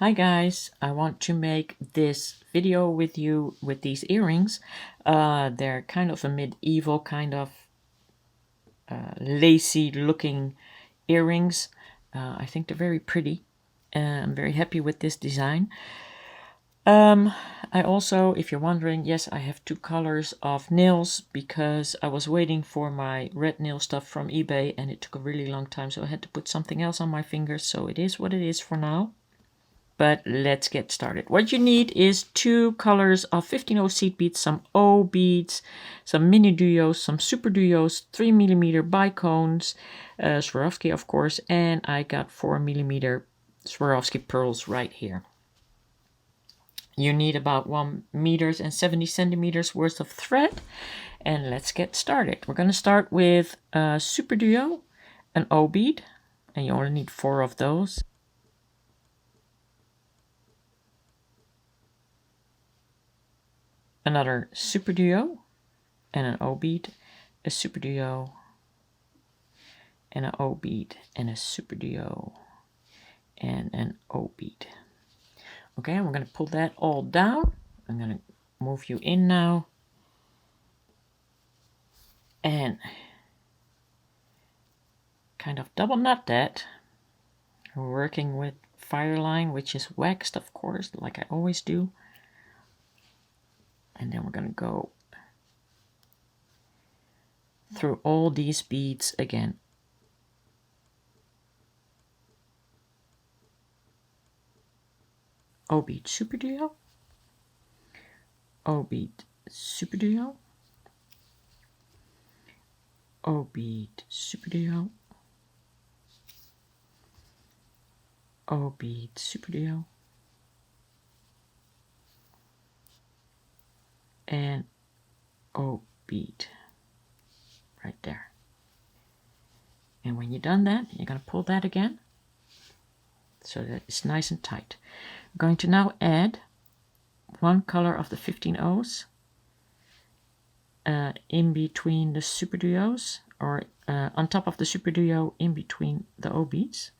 Hi guys, I want to make this video with you with these earrings. They're kind of a medieval kind of lacy looking earrings. I think they're very pretty. I'm very happy with this design. I also, if you're wondering, yes, I have two colors of nails because I was waiting for my red nail stuff from eBay and it took a really long time, so I had to put something else on my fingers, so it is what it is for now. But let's get started. What you need is two colors of 15O seed beads, some O beads, some MiniDuos, some SuperDuos, 3mm Bicones, Swarovski of course, and I got 4mm Swarovski pearls right here. You need about 1 meters and 70 centimeters worth of thread, and let's get started. We're going to start with a SuperDuo, an O bead, and you only need 4 of those. Another SuperDuo and an O bead, a SuperDuo and an O bead and a SuperDuo and an O bead. Okay, we're going to pull that all down. I'm going to move you in now and kind of double knot that. We're working with Fireline, which is waxed, of course, like I always do. And then we're going to go through all these beads again. O bead SuperDuo, O bead SuperDuo, O bead SuperDuo, O bead SuperDuo, and O bead right there. And when you're done that, you're going to pull that again so that it's nice and tight. I'm going to now add one color of the 15Os in between the SuperDuos, or on top of the SuperDuo in between the O beads.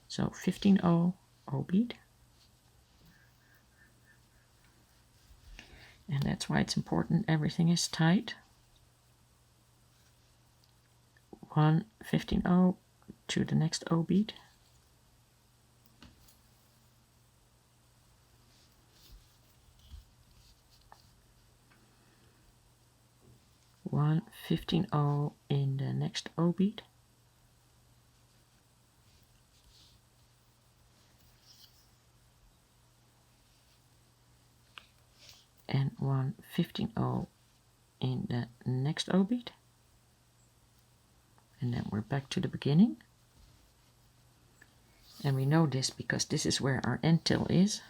So 15O O bead. And that's why it's important everything is tight. 1 15O to the next O bead. One 15O in the next O bead. And 1 15O in the next O bead. And then we're back to the beginning. And we know this because this is where our end tail is.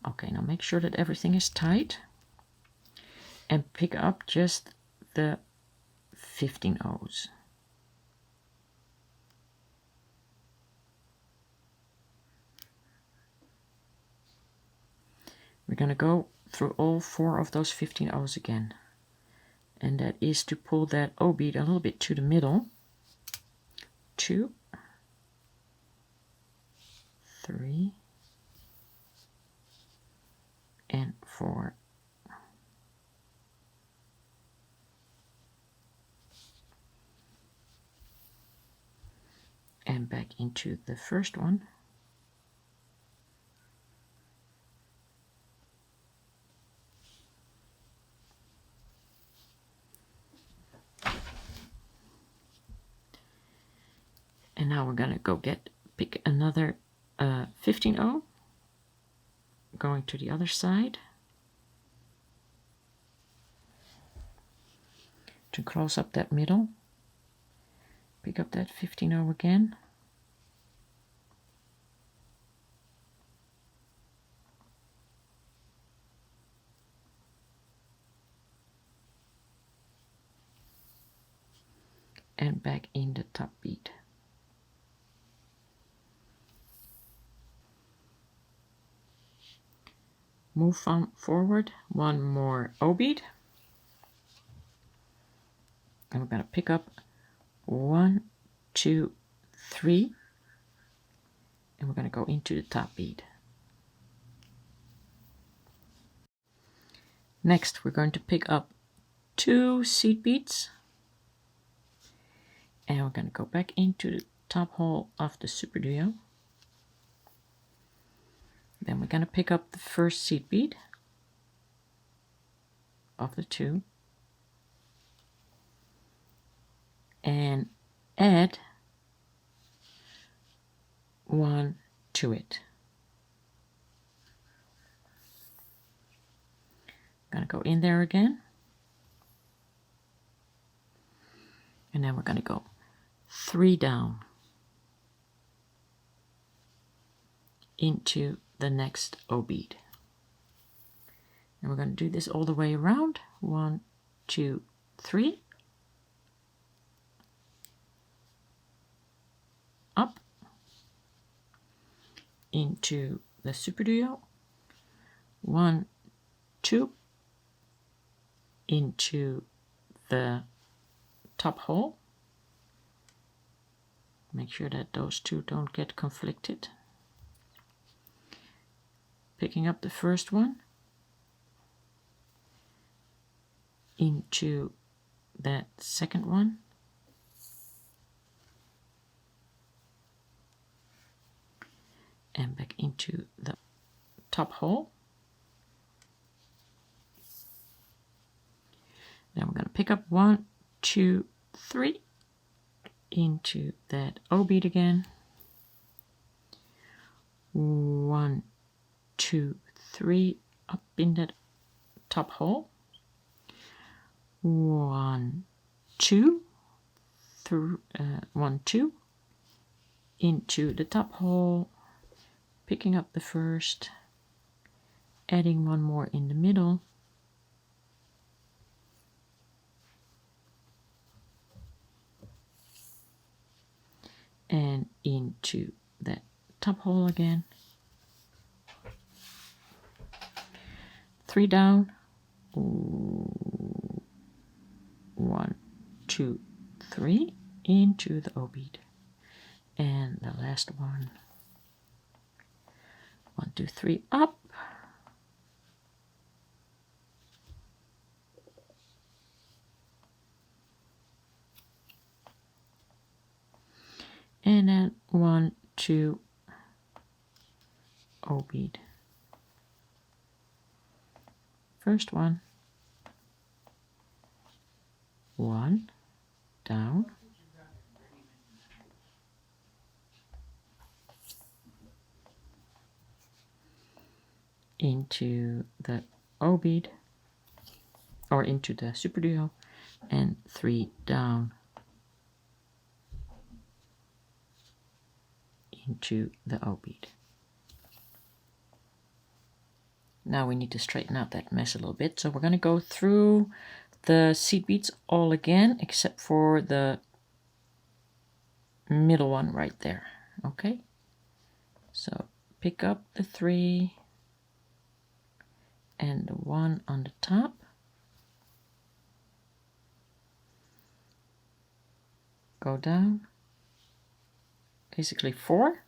Okay, now make sure that everything is tight. And pick up just the 15Os. We're going to go through all 4 of those 15Os again. And that is to pull that O bead a little bit to the middle. 2, 3, and 4. And back into the first one. And now we're going to go pick another 15O, going to the other side to close up that middle. Pick up that 15O again. And back in the top bead. Move forward 1 more O bead. And we're going to pick up 1, 2, 3. And we're going to go into the top bead. Next, we're going to pick up 2 seed beads, and we're going to go back into the top hole of the SuperDuo. Then we're going to pick up the first seed bead of the 2 and add 1 to it. I'm going to go in there again, and then we're going to go 3 down into the next O bead. And we're going to do this all the way around. 1, 2, 3. Up into the SuperDuo. 1, 2 into the top hole. Make sure that those 2 don't get conflicted. Picking up the first one into that second one, and back into the top hole. Then we're going to pick up 1, 2, 3 into that O bead again. 1, 2, 3 up in that top hole. 1, 2 through 1, 2 into the top hole, picking up the first, adding 1 more in the middle, and into that top hole again. 3 down. 1, 2, 3 into the O bead, and the last one. 1, 2, 3 up, and then 1, 2 O bead. First one, 1 down, into the O bead, or into the SuperDuo, and 3 down into the O bead. Now we need to straighten out that mess a little bit, so we're going to go through the seed beads all again, except for the middle one right there. Okay, so pick up the 3 and the 1 on the top, go down, basically 4,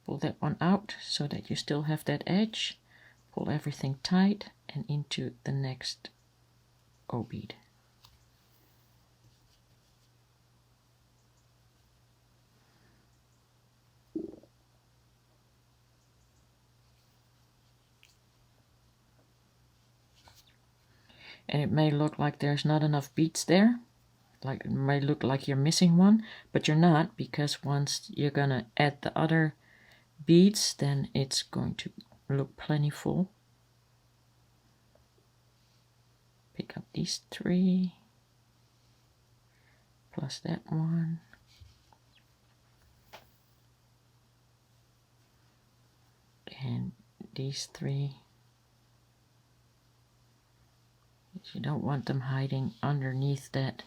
pull that one out so that you still have that edge, pull everything tight and into the next O bead. And it may look like there's not enough beads there, like it may look like you're missing one, but you're not, because once you're gonna add the other beads, then it's going to look plentiful. Pick up these 3 plus that one, and these 3. You don't want them hiding underneath that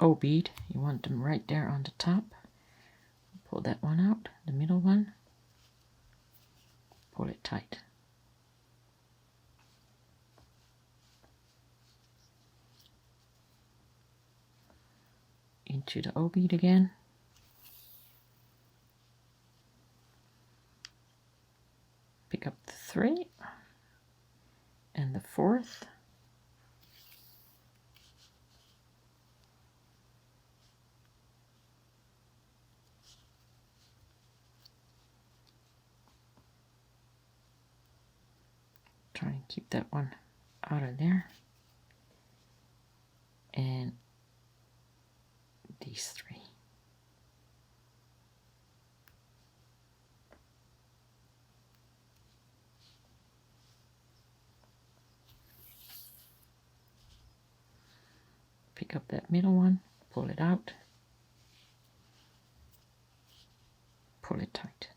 O bead, you want them right there on the top. Pull that one out, the middle one, pull it tight. Into the O bead again. Pick up the 3 and the 4th. Try and keep that one out of there. And these 3. Pick up that middle one, pull it out, pull it tight.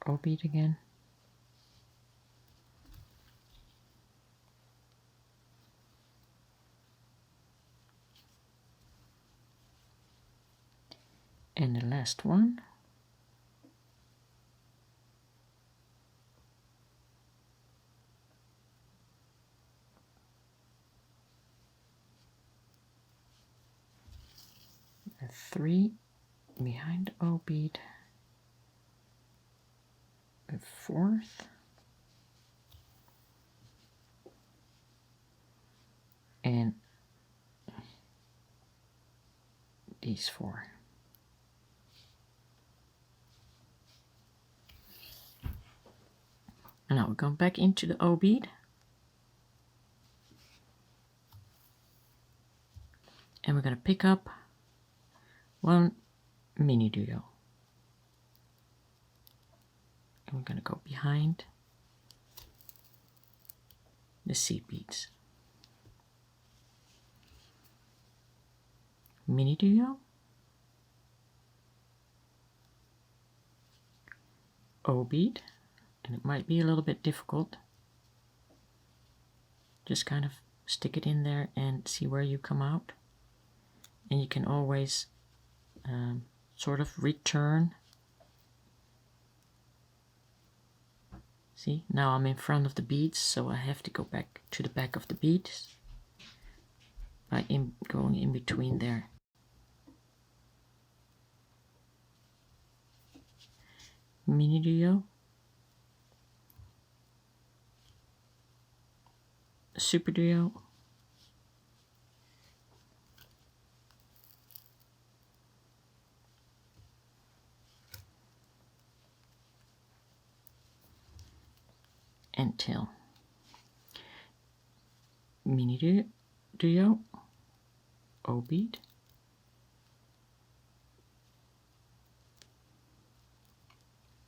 O bead again. And the last one. A 3 behind the O bead. A 4th. And these 4. And now we're going back into the O bead. And we're going to pick up one MiniDuo. And we're going to go behind the seed beads. MiniDuo, O bead, and it might be a little bit difficult. Just kind of stick it in there and see where you come out. And you can always sort of return. See, now I'm in front of the beads, so I have to go back to the back of the beads by going in between there. MiniDuo, SuperDuo, and tail. MiniDuo, O bead,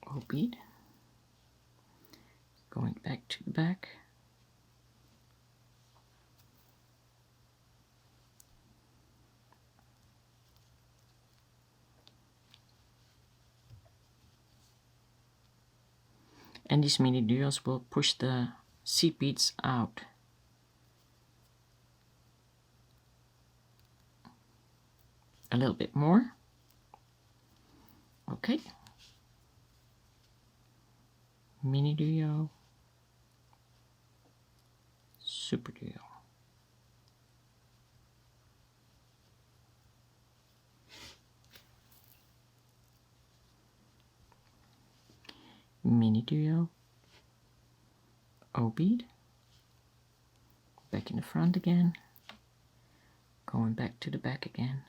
O bead, going back to the back, and these MiniDuos will push the seed beads out. A little bit more. Okay. MiniDuo, SuperDuo. MiniDuo, O bead, back in the front again, going back to the back again.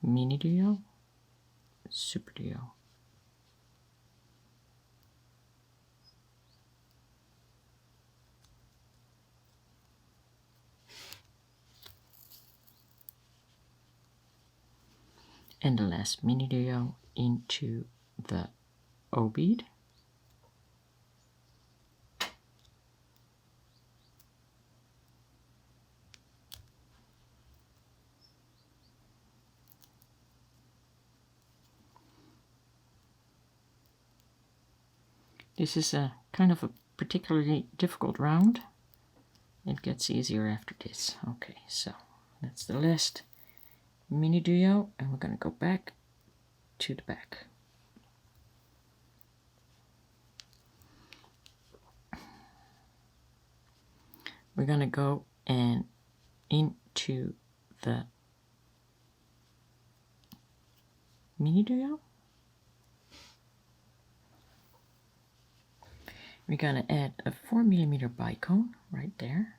MiniDuo, SuperDuo. And the last MiniDuo into the O bead. This is a kind of a particularly difficult round. It gets easier after this. Okay, so that's the last MiniDuo, and we're going to go back to the back. We're going to go and into the MiniDuo. We're going to add a 4mm bicone right there.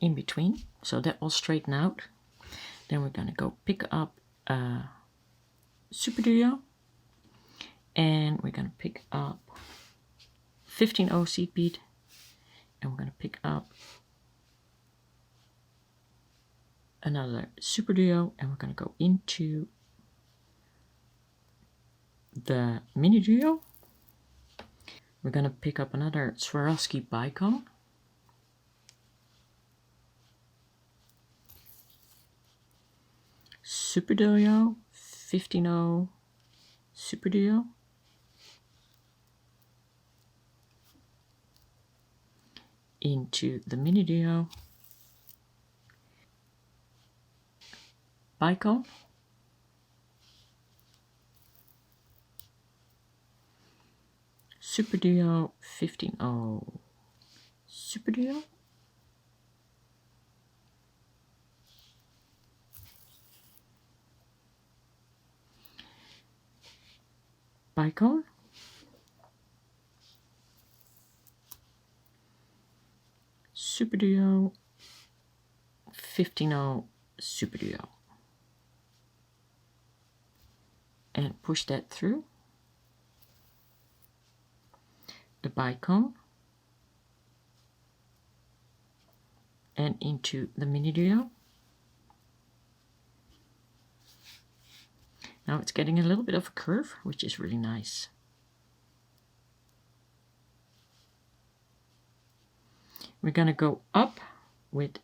In between, so that will straighten out. Then we're going to go pick up a SuperDuo, and we're going to pick up 15-0 seed bead, and we're going to pick up another SuperDuo, and we're going to go into the MiniDuo. We're going to pick up another Swarovski bicone. SuperDuo, 15-0 SuperDuo. Into the MiniDuo. Bicone. SuperDuo, 15-0 SuperDuo. Bicone. SuperDuo, 15-0 SuperDuo. And push that through. The bicone. And into the MiniDuo. Now it's getting a little bit of a curve, which is really nice. We're going to go up with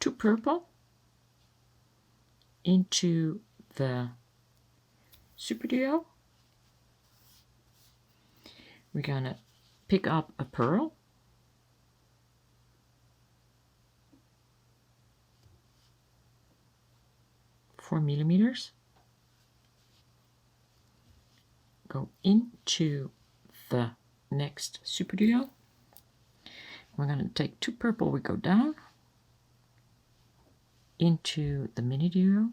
2 purple into the SuperDuo. We're going to pick up a pearl. $4mm. Go into the next SuperDuo. We're going to take 2 purple, we go down into the MiniDuo.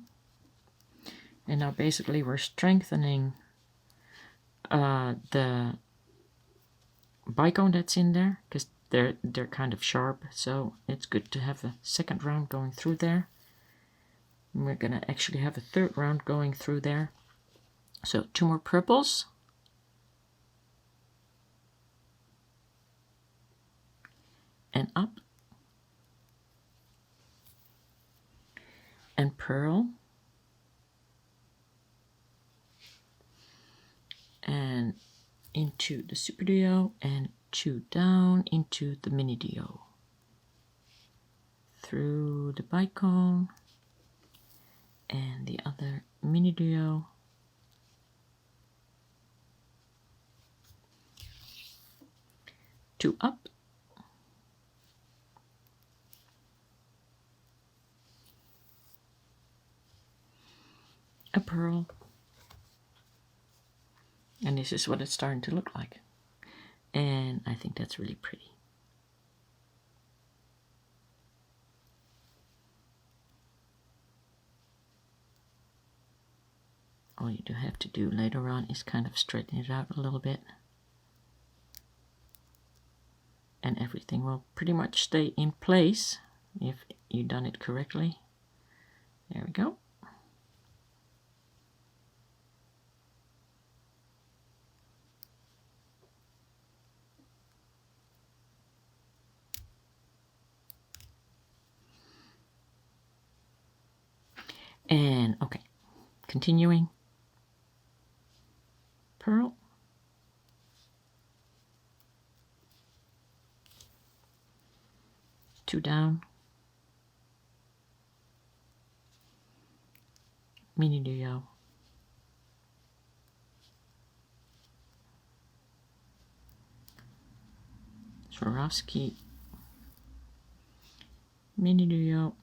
And now basically we're strengthening the bicone that's in there, because they're kind of sharp, so it's good to have a second round going through there. And we're going to actually have a third round going through there. So 2 more purples. And up. And pearl. And into the SuperDuo, and 2 down into the MiniDuo. Through the bicone. And the other MiniDuo. 2 up. A pearl. And this is what it's starting to look like. And I think that's really pretty. All you do have to do later on is kind of straighten it out a little bit. And everything will pretty much stay in place if you've done it correctly. There we go. And okay, continuing. Pearl. Two down. MiniDuo. Swarovski, MiniDuo,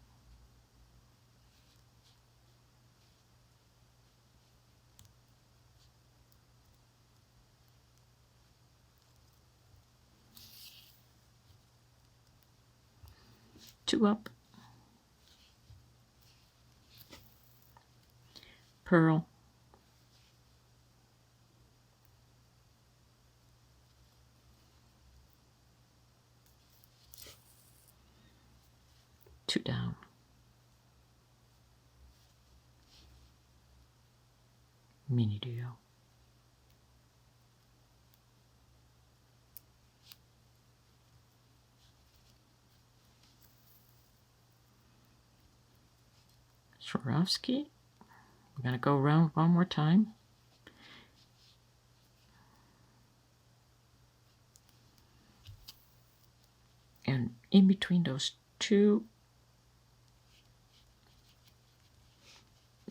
two up, pearl, two down, MiniDuo, Swarovski. I'm going to go around one more time. And in between those two,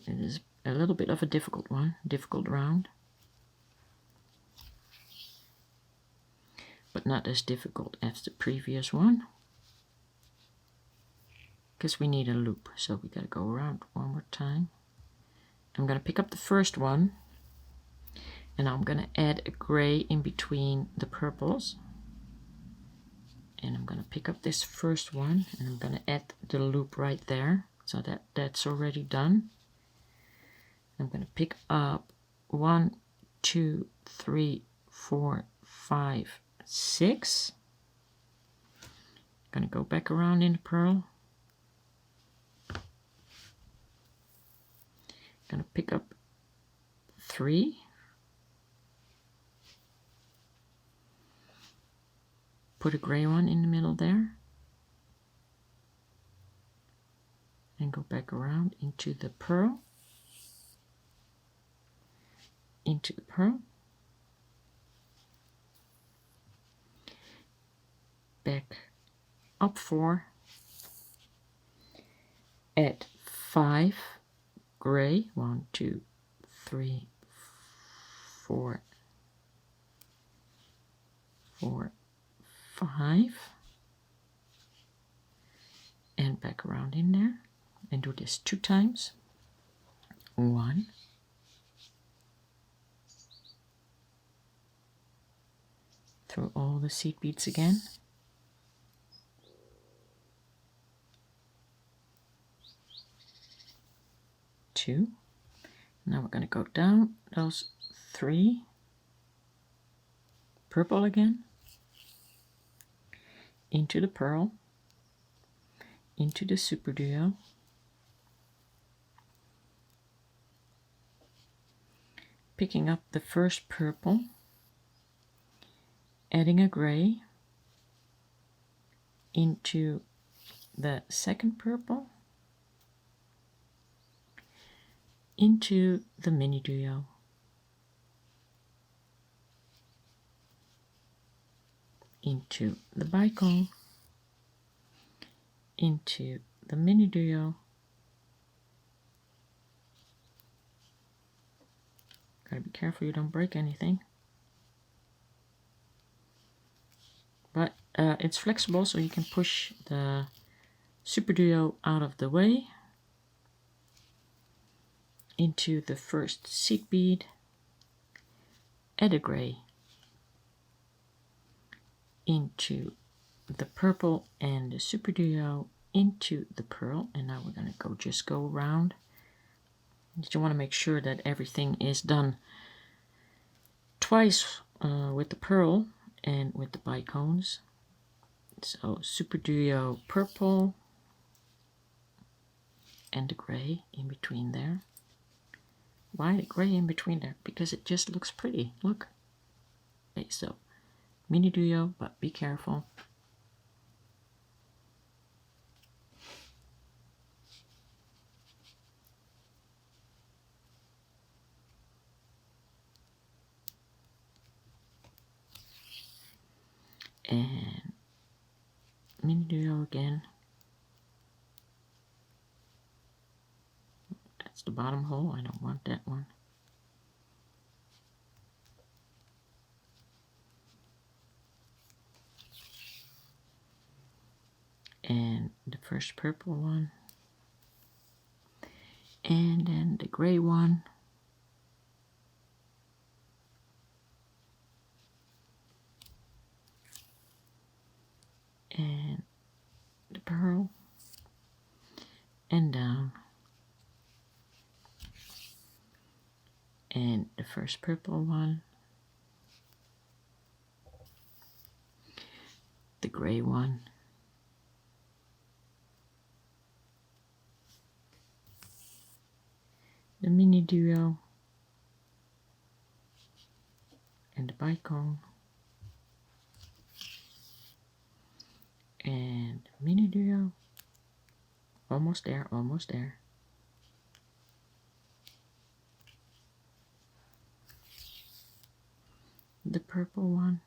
it is a little bit of a difficult round. But not as difficult as the previous one. Because we need a loop, so we gotta go around one more time. I'm gonna pick up the first one, and I'm gonna add a gray in between the purples. And I'm gonna pick up this first one, and I'm gonna add the loop right there, so that's already done. I'm gonna pick up 1, 2, 3, 4, 5, 6. Gonna go back around in the pearl. Gonna pick up 3. Put a gray one in the middle there. And go back around into the pearl. Into the pearl. Back up 4. Add 5. Gray, 1, 2, 3, 4, 5, and back around in there, and do this 2 times. 1, through all the seed beads again. 2. Now we're going to go down those 3, purple again, into the pearl, into the SuperDuo, picking up the first purple, adding a gray into the second purple, into the MiniDuo, into the Bicone, into the MiniDuo, gotta be careful you don't break anything, but it's flexible, so you can push the SuperDuo out of the way, into the first seed bead, add a gray, into the purple and the SuperDuo, into the pearl, and now we're going to just go around. You want to make sure that everything is done twice with the pearl and with the bicones. So SuperDuo purple and the gray in between there. Why the gray in between there? Because it just looks pretty. Look. Okay, so MiniDuo, but be careful. And MiniDuo again. That's the bottom hole. I don't want that one. first purple one, and then the gray one, and the pearl, and down, and the first purple one, the gray one, the MiniDuo, and the Bicone, and MiniDuo, almost there, almost there. The purple one,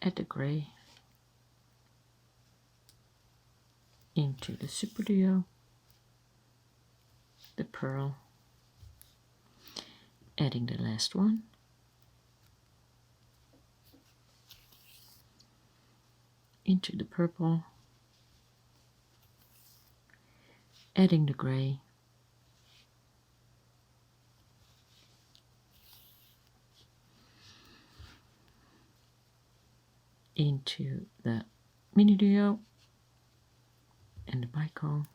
add the gray, into the SuperDuo, the pearl, adding the last one, into the purple, adding the gray, into the MiniDuo and the Bicone,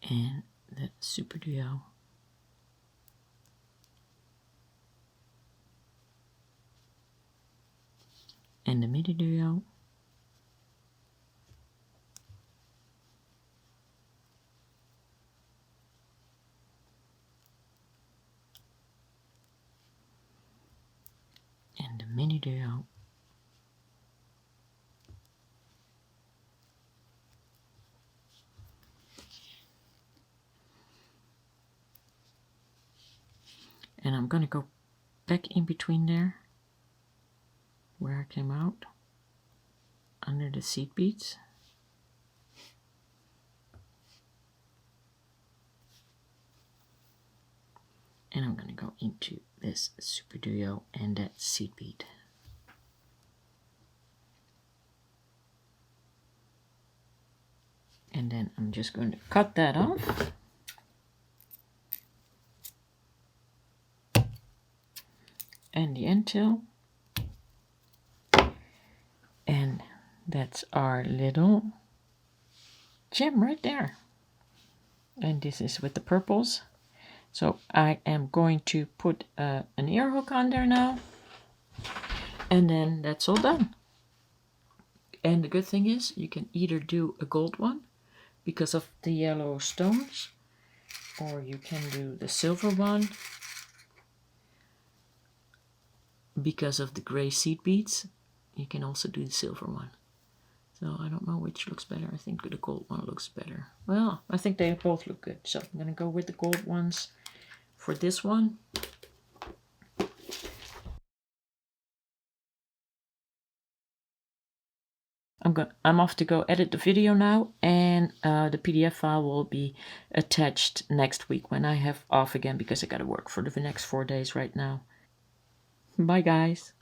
and the SuperDuo, and the MiniDuo, and the MiniDuo, and I'm gonna go back in between there where I came out under the seed beads, and I'm gonna go into this SuperDuo and that seed bead. And then I'm just going to cut that off. And the end tail. And that's our little gem right there. And this is with the purples. So I am going to put an ear hook on there now. And then that's all done. And the good thing is you can either do a gold one because of the yellow stones, or you can do the silver one because of the gray seed beads. You can also do the silver one. So I don't know which looks better. I think the gold one looks better. Well, I think they both look good. So I'm going to go with the gold ones for this one. I'm off to go edit the video now, and the PDF file will be attached next week when I have off again because I got to work for the next 4 days right now. Bye guys.